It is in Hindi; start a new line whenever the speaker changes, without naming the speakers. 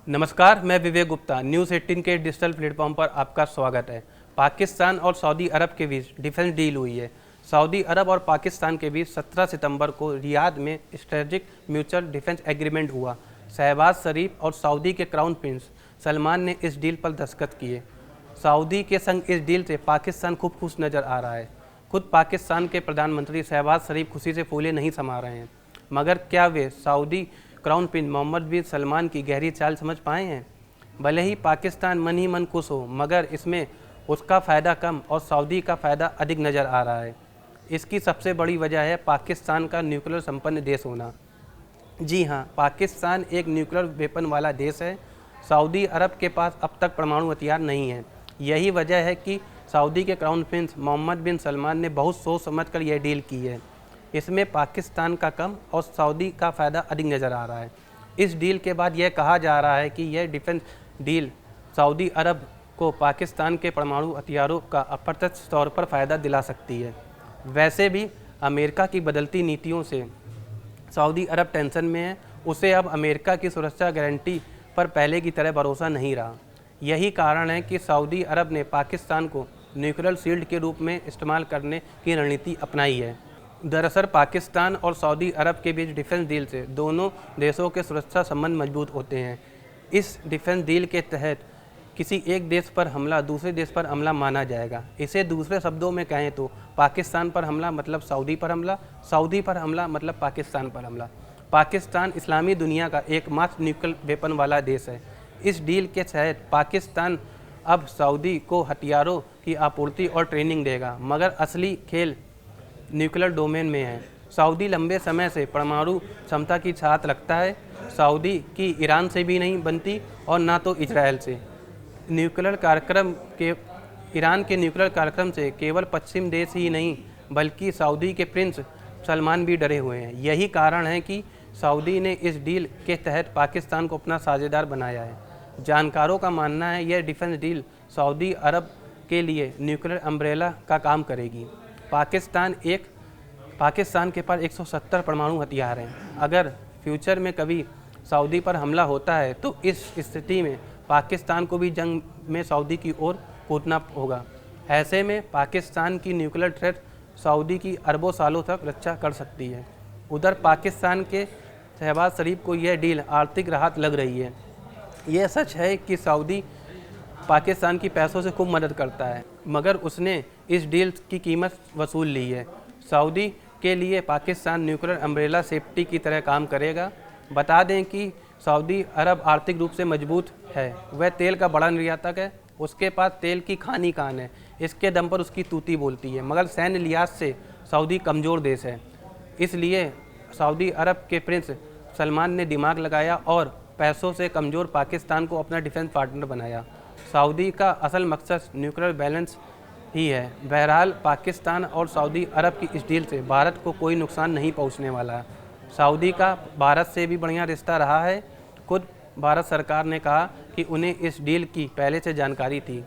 नमस्कार, मैं विवेक गुप्ता। न्यूज़ 18 के डिजिटल प्लेटफॉर्म पर आपका स्वागत है। पाकिस्तान और सऊदी अरब के बीच डिफेंस डील हुई है। सऊदी अरब और पाकिस्तान के बीच 17 सितंबर को रियाद में स्ट्रेटेजिक म्यूचुअल डिफेंस एग्रीमेंट हुआ। शहबाज शरीफ और सऊदी के क्राउन प्रिंस सलमान ने इस डील पर दस्तखत किए। सऊदी के संग इस डील से पाकिस्तान खूब खुश नज़र आ रहा है। खुद पाकिस्तान के प्रधानमंत्री शहबाज शरीफ खुशी से फूले नहीं समा रहे हैं। मगर क्या वे सऊदी क्राउन प्रिंस मोहम्मद बिन सलमान की गहरी चाल समझ पाए हैं? भले ही पाकिस्तान मन ही मन खुश हो, मगर इसमें उसका फ़ायदा कम और सऊदी का फ़ायदा अधिक नज़र आ रहा है। इसकी सबसे बड़ी वजह है पाकिस्तान का न्यूक्लियर संपन्न देश होना। जी हाँ, पाकिस्तान एक न्यूक्लियर वेपन वाला देश है। सऊदी अरब के पास अब तक परमाणु हथियार नहीं है। यही वजह है कि सऊदी के क्राउन प्रिंस मोहम्मद बिन सलमान ने बहुत सोच समझकर यह डील की है। इसमें पाकिस्तान का कम और सऊदी का फ़ायदा अधिक नज़र आ रहा है। इस डील के बाद यह कहा जा रहा है कि यह डिफेंस डील सऊदी अरब को पाकिस्तान के परमाणु हथियारों का अप्रत्यक्ष तौर पर फ़ायदा दिला सकती है। वैसे भी अमेरिका की बदलती नीतियों से सऊदी अरब टेंशन में है। उसे अब अमेरिका की सुरक्षा गारंटी पर पहले की तरह भरोसा नहीं रहा। यही कारण है कि सऊदी अरब ने पाकिस्तान को न्यूक्लियर शील्ड के रूप में इस्तेमाल करने की रणनीति अपनाई है। दरअसल पाकिस्तान और सऊदी अरब के बीच डिफेंस डील से दोनों देशों के सुरक्षा संबंध मजबूत होते हैं। इस डिफेंस डील के तहत किसी एक देश पर हमला दूसरे देश पर हमला माना जाएगा। इसे दूसरे शब्दों में कहें तो पाकिस्तान पर हमला मतलब सऊदी पर हमला, सऊदी पर हमला मतलब पाकिस्तान पर हमला। पाकिस्तान इस्लामी दुनिया का एकमात्र न्यूक्लियर वेपन वाला देश है। इस डील के तहत पाकिस्तान अब सऊदी को हथियारों की आपूर्ति और ट्रेनिंग देगा, मगर असली खेल न्यूक्लियर डोमेन में है। सऊदी लंबे समय से परमाणु क्षमता की चाहत रखता है। सऊदी की ईरान से भी नहीं बनती और ना तो इजराइल से। न्यूक्लियर कार्यक्रम के ईरान के न्यूक्लियर कार्यक्रम से केवल पश्चिम देश ही नहीं बल्कि सऊदी के प्रिंस सलमान भी डरे हुए हैं। यही कारण है कि सऊदी ने इस डील के तहत पाकिस्तान को अपना साझेदार बनाया है। जानकारों का मानना है यह डिफेंस डील सऊदी अरब के लिए न्यूक्लियर अम्ब्रेला का काम करेगी। पाकिस्तान के पास 170 परमाणु हथियार हैं। अगर फ्यूचर में कभी सऊदी पर हमला होता है तो इस स्थिति में पाकिस्तान को भी जंग में सऊदी की ओर कूदना होगा। ऐसे में पाकिस्तान की न्यूक्लियर थ्रेट सऊदी की अरबों सालों तक रक्षा कर सकती है। उधर पाकिस्तान के शहबाज शरीफ को यह डील आर्थिक राहत लग रही है। यह सच है कि सऊदी पाकिस्तान की पैसों से खूब मदद करता है, मगर उसने इस डील की कीमत वसूल ली है। सऊदी के लिए पाकिस्तान न्यूक्लियर अम्ब्रेला सेफ्टी की तरह काम करेगा। बता दें कि सऊदी अरब आर्थिक रूप से मजबूत है। वह तेल का बड़ा निर्यातक है। उसके पास तेल की खानी कान है। इसके दम पर उसकी तूती बोलती है। मगर सैन्य लिहाज से सऊदी कमज़ोर देश है। इसलिए सऊदी अरब के प्रिंस सलमान ने दिमाग लगाया और पैसों से कमज़ोर पाकिस्तान को अपना डिफेंस पार्टनर बनाया। सऊदी का असल मकसद न्यूक्लियर बैलेंस ही है। बहरहाल पाकिस्तान और सऊदी अरब की इस डील से भारत को कोई नुकसान नहीं पहुंचने वाला है। सऊदी का भारत से भी बढ़िया रिश्ता रहा है। खुद भारत सरकार ने कहा कि उन्हें इस डील की पहले से जानकारी थी।